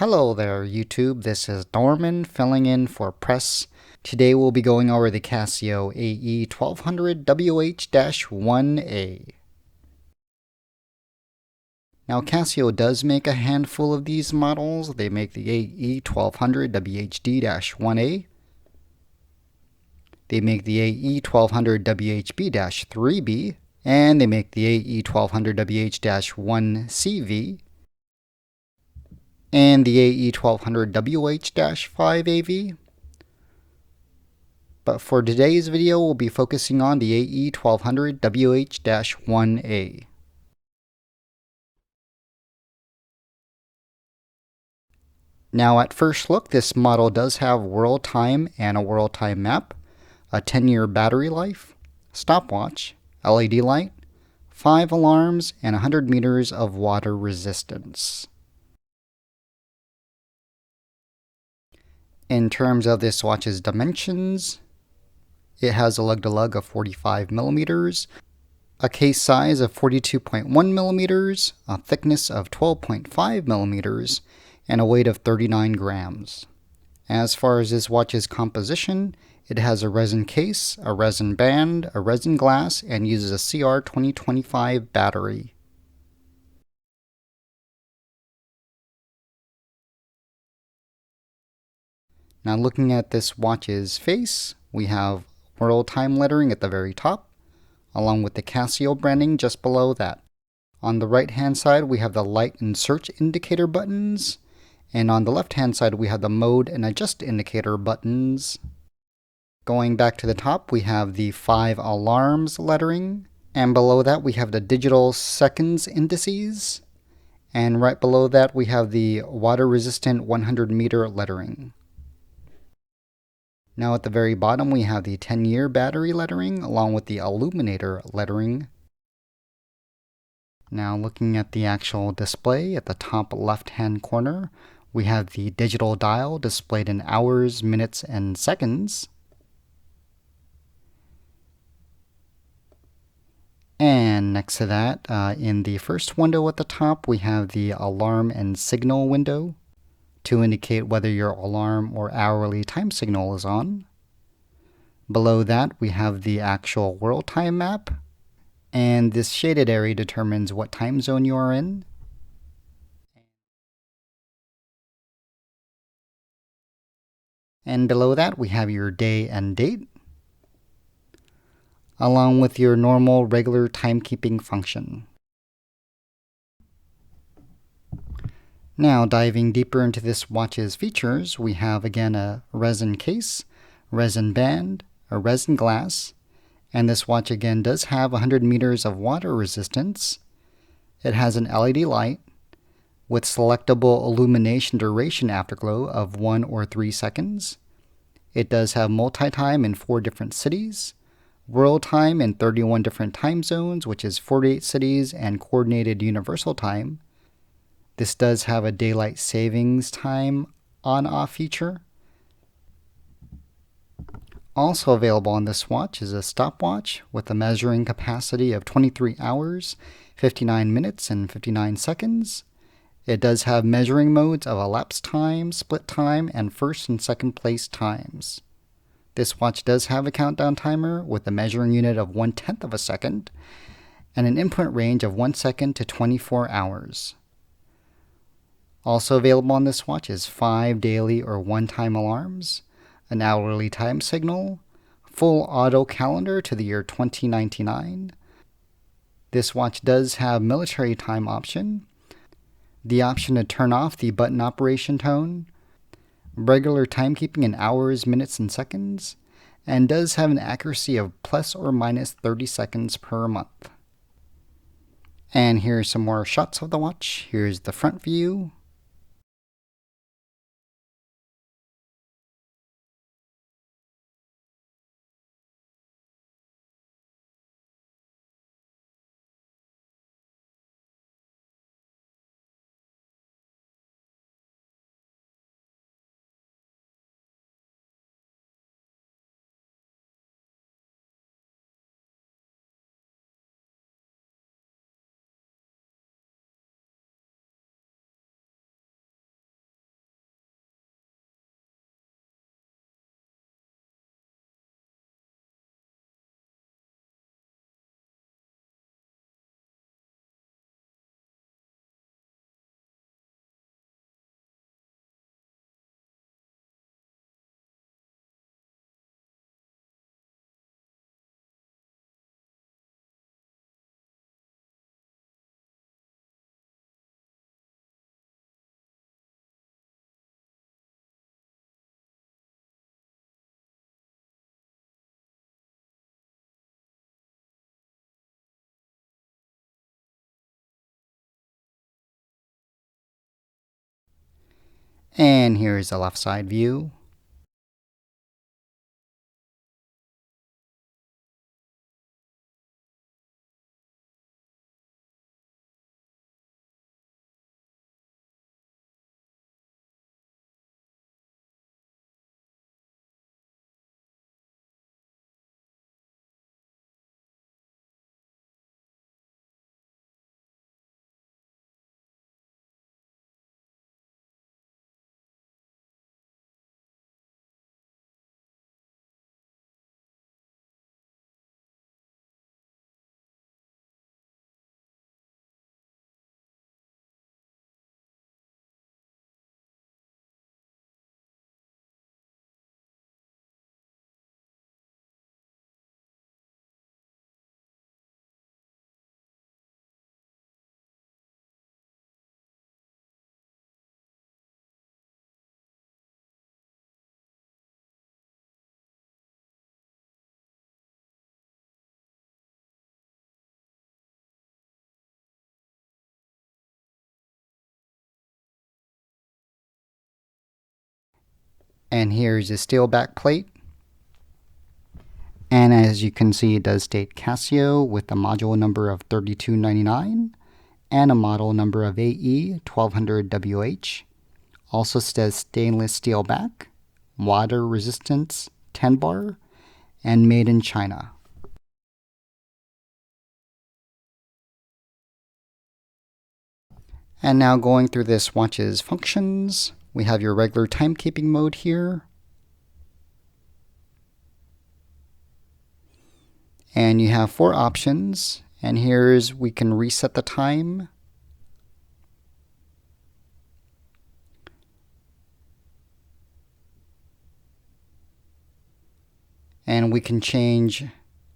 Hello there, YouTube. This is Norman filling in for Press. Today we'll be going over the Casio AE1200WH-1A. Now, Casio does make a handful of these models. They make the AE1200WHD-1A. They make the AE1200WHB-3B. And they make the AE1200WH-1CV. And the AE1200WH-5AV. But for today's video, we'll be focusing on the AE1200WH-1A. Now, at first look, this model does have world time and a world time map, a 10-year battery life, stopwatch, LED light, 5 alarms, and 100 meters of water resistance. In terms of this watch's dimensions, it has a lug-to-lug of 45 millimeters, a case size of 42.1 millimeters, a thickness of 12.5 millimeters, and a weight of 39 grams. As far as this watch's composition, it has a resin case, a resin band, a resin glass, and uses a CR2025 battery. Now, looking at this watch's face, we have world time lettering at the very top, along with the Casio branding just below that. On the right hand side, we have the light and search indicator buttons, and on the left hand side, we have the mode and adjust indicator buttons. Going back to the top, we have the 5 alarms lettering, and below that we have the digital seconds indices, and right below that we have the water resistant 100 meter lettering. Now at the very bottom we have the 10-year battery lettering along with the illuminator lettering. Now looking at the actual display at the top left hand corner, we have the digital dial displayed in hours, minutes, and seconds. And next to that, in the first window at the top, we have the alarm and signal window to indicate whether your alarm or hourly time signal is on. Below that, we have the actual world time map, and this shaded area determines what time zone you are in. And below that, we have your day and date, along with your normal regular timekeeping function. Now, diving deeper into this watch's features, we have again a resin case, resin band, a resin glass, and this watch again does have 100 meters of water resistance. It has an LED light with selectable illumination duration afterglow of 1 or 3 seconds. It does have multi-time in 4 different cities, world time in 31 different time zones, which is 48 cities, and coordinated universal time. This does have a daylight savings time on-off feature. Also available on this watch is a stopwatch with a measuring capacity of 23 hours, 59 minutes, and 59 seconds. It does have measuring modes of elapsed time, split time, and first and second place times. This watch does have a countdown timer with a measuring unit of 1/10 of a second and an input range of 1 second to 24 hours. Also available on this watch is 5 daily or one-time alarms, an hourly time signal, full auto calendar to the year 2099. This watch does have military time option, the option to turn off the button operation tone, regular timekeeping in hours, minutes, and seconds, and does have an accuracy of plus or minus 30 seconds per month. And here's some more shots of the watch. Here's the front view. And here's the left side view. And here's the steel back plate. And as you can see, it does state Casio with a module number of 3299 and a model number of AE1200WH. Also says stainless steel back, water resistance 10 bar, and made in China. And now going through this watch's functions, we have your regular timekeeping mode here. And you have 4 options. And here's we can reset the time. And we can change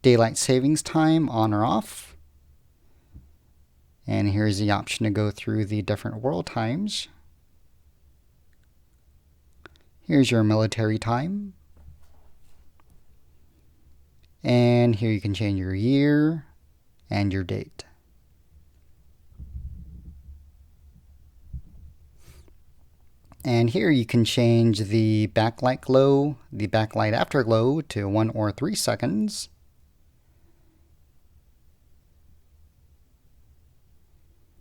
daylight savings time on or off. And here's the option to go through the different world times. Here's your military time. And here you can change your year and your date. And here you can change the backlight glow, the backlight afterglow to 1 or 3 seconds.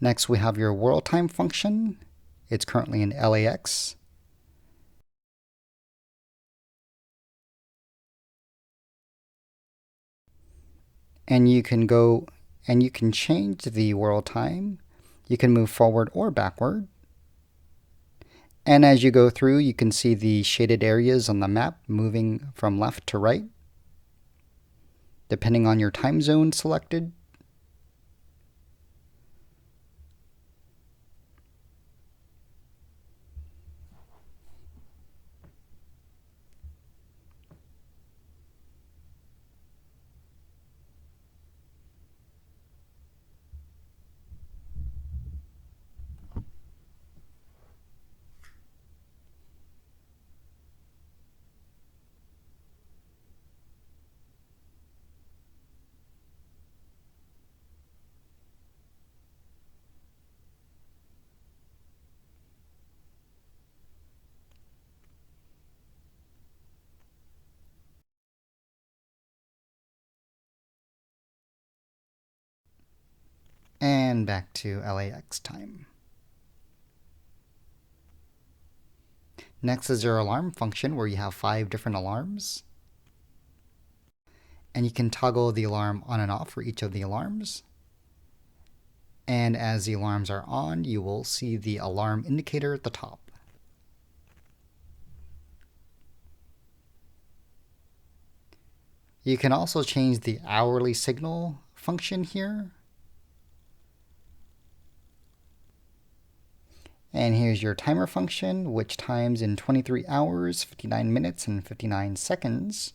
Next we have your world time function. It's currently in LAX. And you can go and you can change the world time. You can move forward or backward. And as you go through, you can see the shaded areas on the map moving from left to right, depending on your time zone selected. And back to LAX time. Next is your alarm function where you have 5 different alarms. And you can toggle the alarm on and off for each of the alarms. And as the alarms are on, you will see the alarm indicator at the top. You can also change the hourly signal function here. And here's your timer function, which times in 23 hours, 59 minutes, and 59 seconds.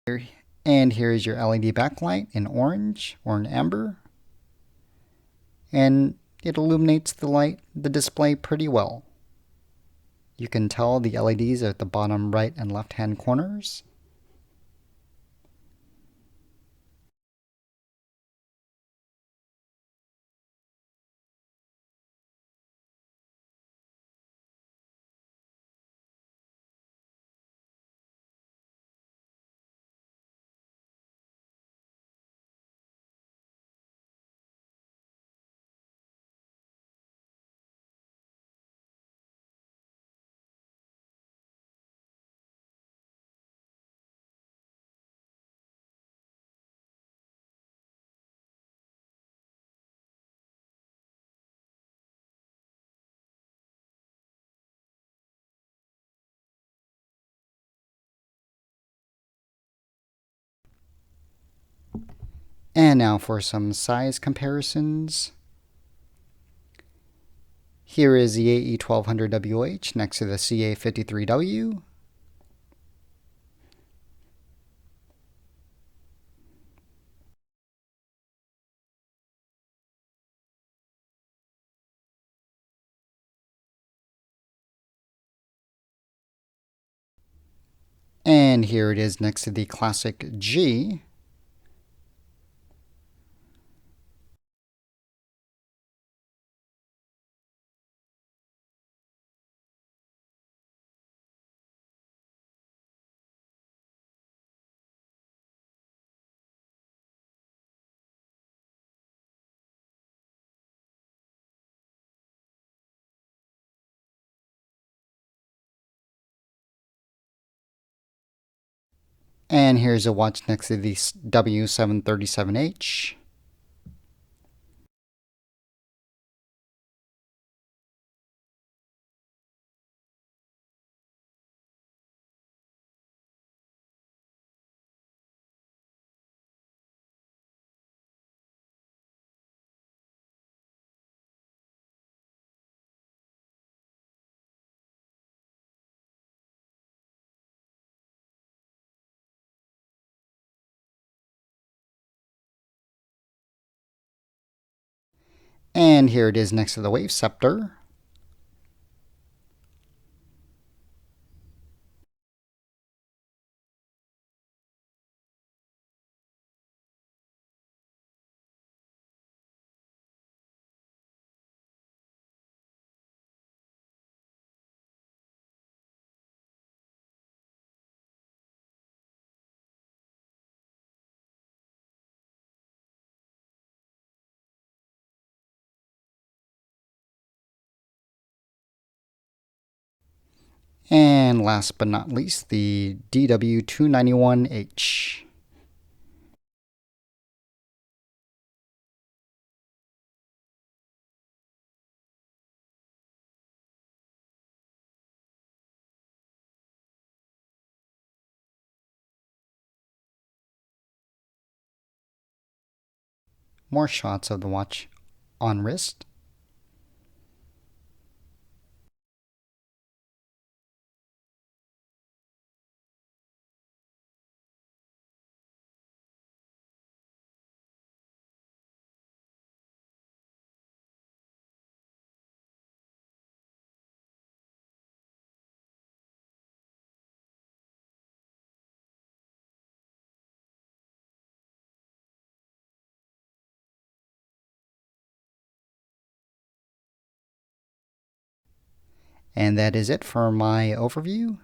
And here is your LED backlight in orange or in amber. And it illuminates the display pretty well. You can tell the LEDs are at the bottom right and left hand corners. And now for some size comparisons. Here is the AE1200WH next to the CA53W. And here it is next to the classic G. And here's a watch next to the W737H. And here it is next to the Wave Scepter. And last but not least, the DW291H. More shots of the watch on wrist. And that is it for my overview.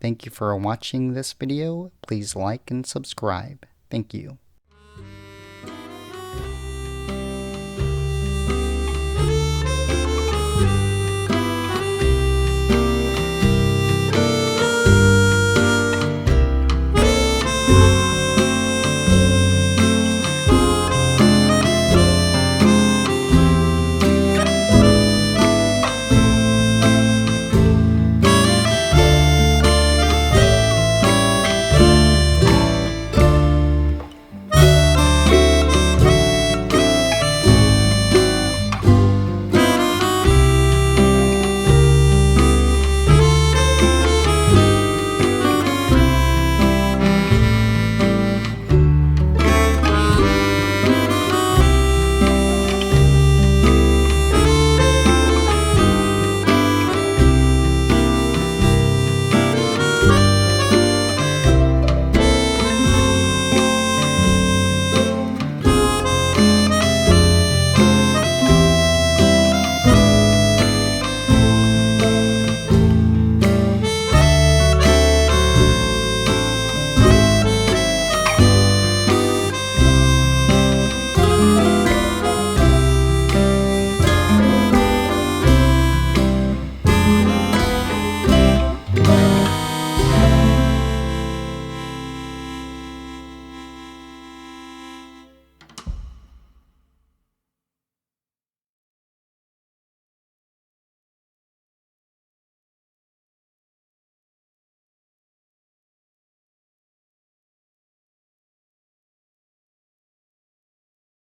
Thank you for watching this video. Please like and subscribe. Thank you.